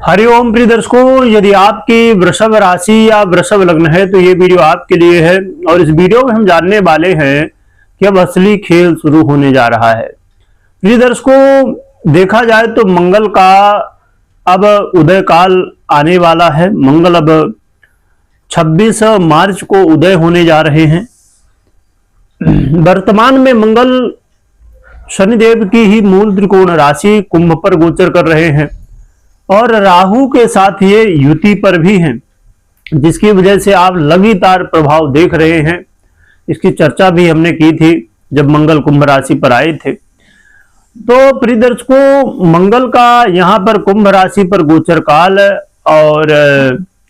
हरिओम प्रिय दर्शकों, यदि आपकी वृषभ राशि या वृषभ लग्न है तो ये वीडियो आपके लिए है। और इस वीडियो में हम जानने वाले हैं कि अब असली खेल शुरू होने जा रहा है। प्रिय दर्शकों, देखा जाए तो मंगल का अब उदय काल आने वाला है। मंगल अब 26 मार्च को उदय होने जा रहे हैं। वर्तमान में मंगल शनिदेव की ही मूल त्रिकोण राशि कुंभ पर गोचर कर रहे हैं और राहु के साथ ये युति पर भी हैं, जिसकी वजह से आप लगातार प्रभाव देख रहे हैं। इसकी चर्चा भी हमने की थी जब मंगल कुंभ राशि पर आए थे। तो प्रिय दर्शकों, मंगल का यहाँ पर कुंभ राशि पर गोचर काल और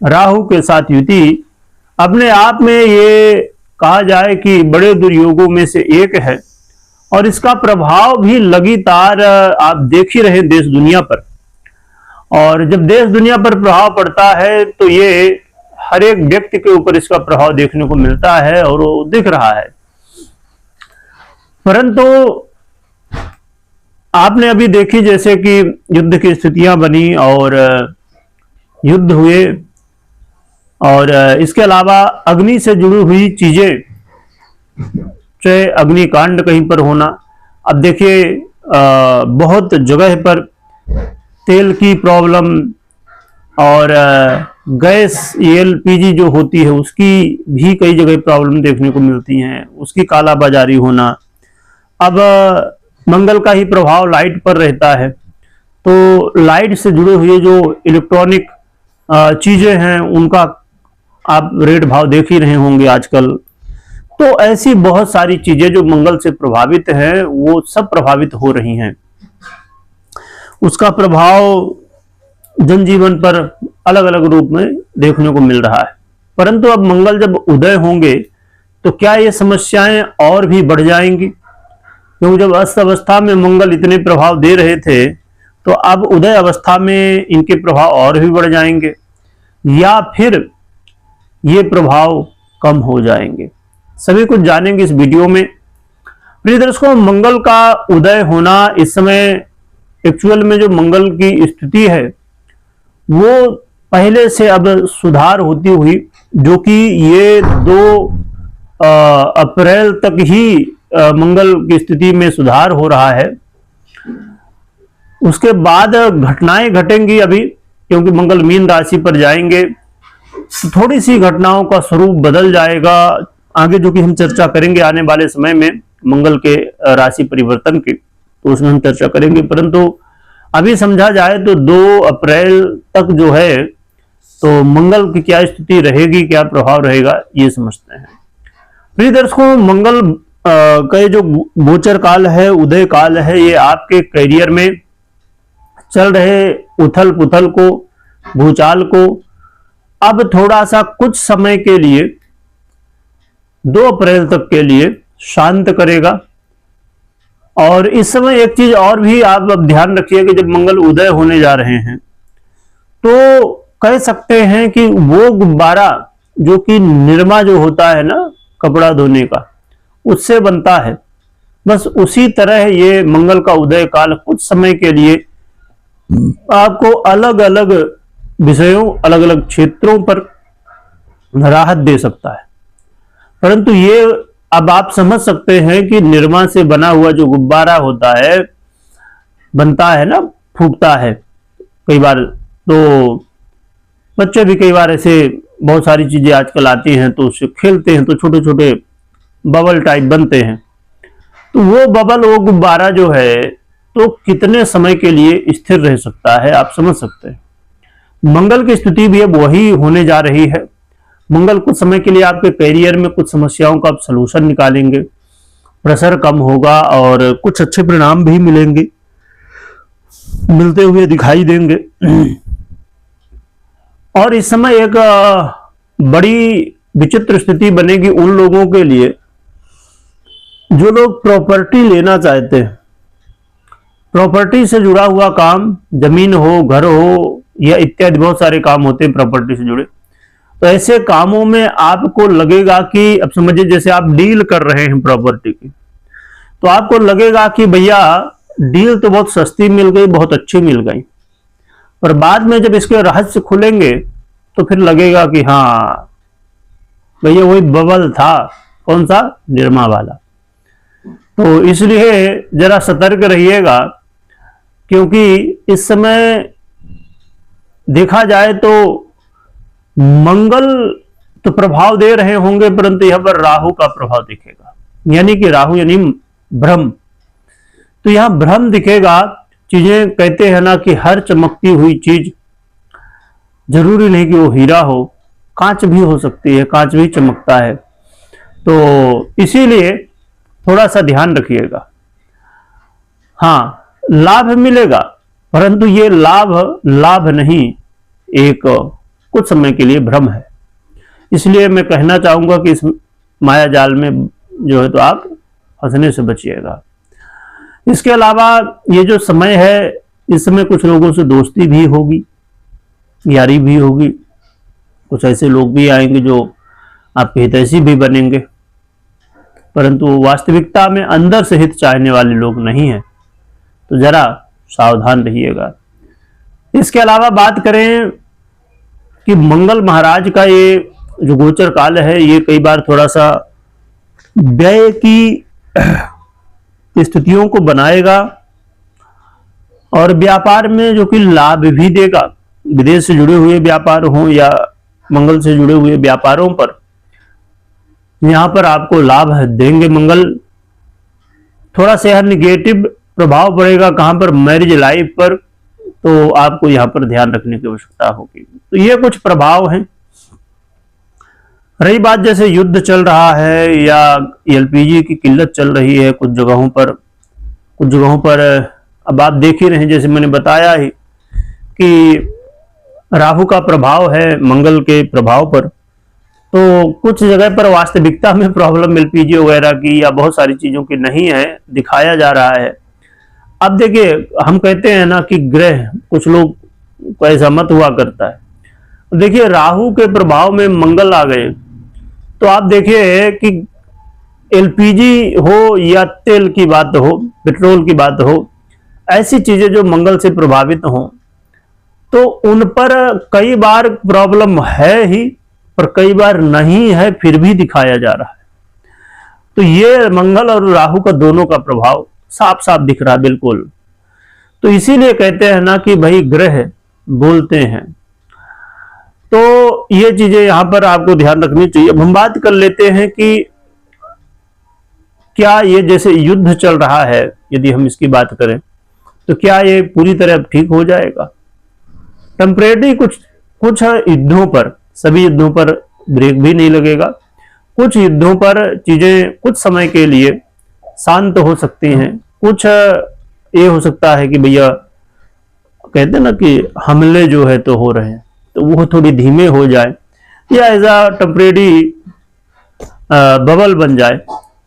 राहु के साथ युति अपने आप में ये कहा जाए कि बड़े दुर्योगों में से एक है और इसका प्रभाव भी लगातार आप देख ही रहे देश दुनिया पर। और जब देश दुनिया पर प्रभाव पड़ता है तो ये हर एक व्यक्ति के ऊपर इसका प्रभाव देखने को मिलता है और वो दिख रहा है। परंतु आपने अभी देखी जैसे कि युद्ध की स्थितियां बनी और युद्ध हुए और इसके अलावा अग्नि से जुड़ी हुई चीजें, चाहे अग्निकांड कहीं पर होना। अब देखिए बहुत जगह पर तेल की प्रॉब्लम और गैस एलपीजी जो होती है उसकी भी कई जगह प्रॉब्लम देखने को मिलती हैं, उसकी कालाबाजारी होना। अब मंगल का ही प्रभाव लाइट पर रहता है, तो लाइट से जुड़े हुए जो इलेक्ट्रॉनिक चीजें हैं उनका आप रेट भाव देख ही रहे होंगे आजकल। तो ऐसी बहुत सारी चीजें जो मंगल से प्रभावित हैं वो सब प्रभावित हो रही हैं। उसका प्रभाव जनजीवन पर अलग अलग रूप में देखने को मिल रहा है। परंतु अब मंगल जब उदय होंगे तो क्या ये समस्याएं और भी बढ़ जाएंगी? क्योंकि जब अस्त अवस्था में मंगल इतने प्रभाव दे रहे थे तो अब उदय अवस्था में इनके प्रभाव और भी बढ़ जाएंगे या फिर ये प्रभाव कम हो जाएंगे, सभी कुछ जानेंगे इस वीडियो में। प्रिय दर्शकों, मंगल का उदय होना इस समय एक्चुअल में जो मंगल की स्थिति है वो पहले से अब सुधार होती हुई, जो कि ये 2 अप्रैल तक ही मंगल की स्थिति में सुधार हो रहा है। उसके बाद घटनाएं घटेंगी अभी, क्योंकि मंगल मीन राशि पर जाएंगे तो थोड़ी सी घटनाओं का स्वरूप बदल जाएगा आगे, जो कि हम चर्चा करेंगे आने वाले समय में मंगल के राशि परिवर्तन की, तो उसमें हम चर्चा करेंगे। परंतु अभी समझा जाए तो 2 अप्रैल तक जो है तो मंगल की क्या स्थिति रहेगी, क्या प्रभाव रहेगा, ये समझते हैं। प्रिय दर्शकों, मंगल का जो गोचर काल है, उदय काल है, ये आपके करियर में चल रहे उथल पुथल को, भूचाल को अब थोड़ा सा कुछ समय के लिए 2 अप्रैल तक के लिए शांत करेगा। और इस समय एक चीज और भी आप अब ध्यान रखिए कि जब मंगल उदय होने जा रहे हैं तो कह सकते हैं कि वो गुब्बारा जो कि निरमा जो होता है ना कपड़ा धोने का, उससे बनता है, बस उसी तरह ये मंगल का उदय काल कुछ समय के लिए आपको अलग अलग विषयों, अलग अलग क्षेत्रों पर राहत दे सकता है। परंतु ये अब आप समझ सकते हैं कि निरमा से बना हुआ जो गुब्बारा होता है, बनता है ना, फूटता है कई बार, तो बच्चे भी कई बार ऐसे बहुत सारी चीजें आजकल आती हैं तो उससे खेलते हैं तो छोटे छोटे बबल टाइप बनते हैं। तो वो बबल, वो गुब्बारा जो है तो कितने समय के लिए स्थिर रह सकता है, आप समझ सकते हैं। मंगल की स्थिति भी अब वही होने जा रही है। मंगल कुछ समय के लिए आपके करियर में कुछ समस्याओं का आप सलूशन निकालेंगे, प्रेशर कम होगा और कुछ अच्छे परिणाम भी मिलेंगे, मिलते हुए दिखाई देंगे। और इस समय एक बड़ी विचित्र स्थिति बनेगी उन लोगों के लिए जो लोग प्रॉपर्टी लेना चाहते हैं। प्रॉपर्टी से जुड़ा हुआ काम, जमीन हो, घर हो या इत्यादि बहुत सारे काम होते हैं प्रॉपर्टी से जुड़े। तो ऐसे कामों में आपको लगेगा कि, अब समझिए जैसे आप डील कर रहे हैं प्रॉपर्टी की, तो आपको लगेगा कि भैया डील तो बहुत सस्ती मिल गई, बहुत अच्छी मिल गई, पर बाद में जब इसके रहस्य खुलेंगे तो फिर लगेगा कि हाँ भैया वही बबल था, कौन सा, निरमा वाला। तो इसलिए जरा सतर्क रहिएगा, क्योंकि इस समय देखा जाए तो मंगल तो प्रभाव दे रहे होंगे, परंतु यहां पर राहु का प्रभाव दिखेगा, यानी कि राहु यानी भ्रम। तो यहां भ्रम दिखेगा। चीजें कहते हैं ना कि हर चमकती हुई चीज जरूरी नहीं कि वो हीरा हो, कांच भी हो सकती है, कांच भी चमकता है। तो इसीलिए थोड़ा सा ध्यान रखिएगा। हाँ, लाभ मिलेगा, परंतु ये लाभ नहीं, एक कुछ समय के लिए भ्रम है। इसलिए मैं कहना चाहूंगा कि इस माया जाल में जो है तो आप फंसने से बचिएगा। इसके अलावा ये जो समय है, इस समय कुछ लोगों से दोस्ती भी होगी, यारी भी होगी, कुछ ऐसे लोग भी आएंगे जो आपके हितैषी भी बनेंगे, परंतु वास्तविकता में अंदर से हित चाहने वाले लोग नहीं हैं, तो जरा सावधान रहिएगा। इसके अलावा बात करें कि मंगल महाराज का ये जो गोचर काल है, ये कई बार थोड़ा सा व्यय की स्थितियों को बनाएगा और व्यापार में जो कि लाभ भी देगा। विदेश से जुड़े हुए व्यापार हो या मंगल से जुड़े हुए व्यापारों पर, यहां पर आपको लाभ देंगे मंगल। थोड़ा सा निगेटिव प्रभाव पड़ेगा कहां पर, मैरिज लाइफ पर, तो आपको यहां पर ध्यान रखने की आवश्यकता होगी। तो ये कुछ प्रभाव हैं। रही बात जैसे युद्ध चल रहा है या एलपीजी की किल्लत चल रही है कुछ जगहों पर अब आप देख ही रहे हैं, जैसे मैंने बताया ही कि राहु का प्रभाव है मंगल के प्रभाव पर, तो कुछ जगह पर वास्तविकता में प्रॉब्लम एलपीजी वगैरह की या बहुत सारी चीजों की नहीं है, दिखाया जा रहा है। अब देखिए, हम कहते हैं ना कि ग्रह, कुछ लोग को ऐसा मत हुआ करता है। देखिए, राहु के प्रभाव में मंगल आ गए, तो आप देखिए कि एलपीजी हो या तेल की बात हो, पेट्रोल की बात हो, ऐसी चीजें जो मंगल से प्रभावित हो, तो उन पर कई बार प्रॉब्लम है ही, पर कई बार नहीं है, फिर भी दिखाया जा रहा है। तो ये मंगल और राहु का दोनों का प्रभाव साफ साफ दिख रहा है बिल्कुल। तो इसीलिए कहते हैं ना कि भाई ग्रह बोलते हैं। तो ये चीजें यहां पर आपको ध्यान रखनी चाहिए। अब हम बात कर लेते हैं कि क्या ये जैसे युद्ध चल रहा है, यदि हम इसकी बात करें, तो क्या ये पूरी तरह अब ठीक हो जाएगा? टेम्परेरी कुछ युद्धों पर, सभी युद्धों पर ब्रेक भी नहीं लगेगा। कुछ युद्धों पर चीजें कुछ समय के लिए शांत हो सकती हैं। कुछ ये हो सकता है कि भैया कहते हैं ना कि हमले जो है तो हो रहे हैं, तो वो थोड़ी धीमे हो जाए या ऐसा टेम्परेरी बबल बन जाए,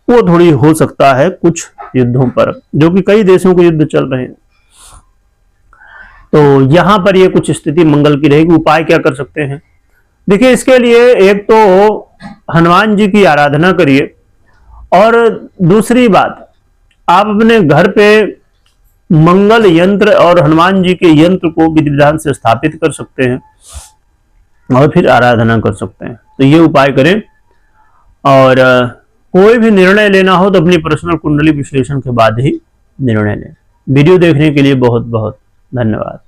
वो थोड़ी हो सकता है कुछ युद्धों पर, जो कि कई देशों के युद्ध चल रहे हैं। तो यहां पर ये कुछ स्थिति मंगल की रहेगी। उपाय क्या कर सकते हैं? देखिए, इसके लिए एक तो हनुमान जी की आराधना करिए, और दूसरी बात, आप अपने घर पे मंगल यंत्र और हनुमान जी के यंत्र को विधि विधान से स्थापित कर सकते हैं और फिर आराधना कर सकते हैं। तो ये उपाय करें। और कोई भी निर्णय लेना हो तो अपनी पर्सनल कुंडली विश्लेषण के बाद ही निर्णय लें। वीडियो देखने के लिए बहुत बहुत धन्यवाद।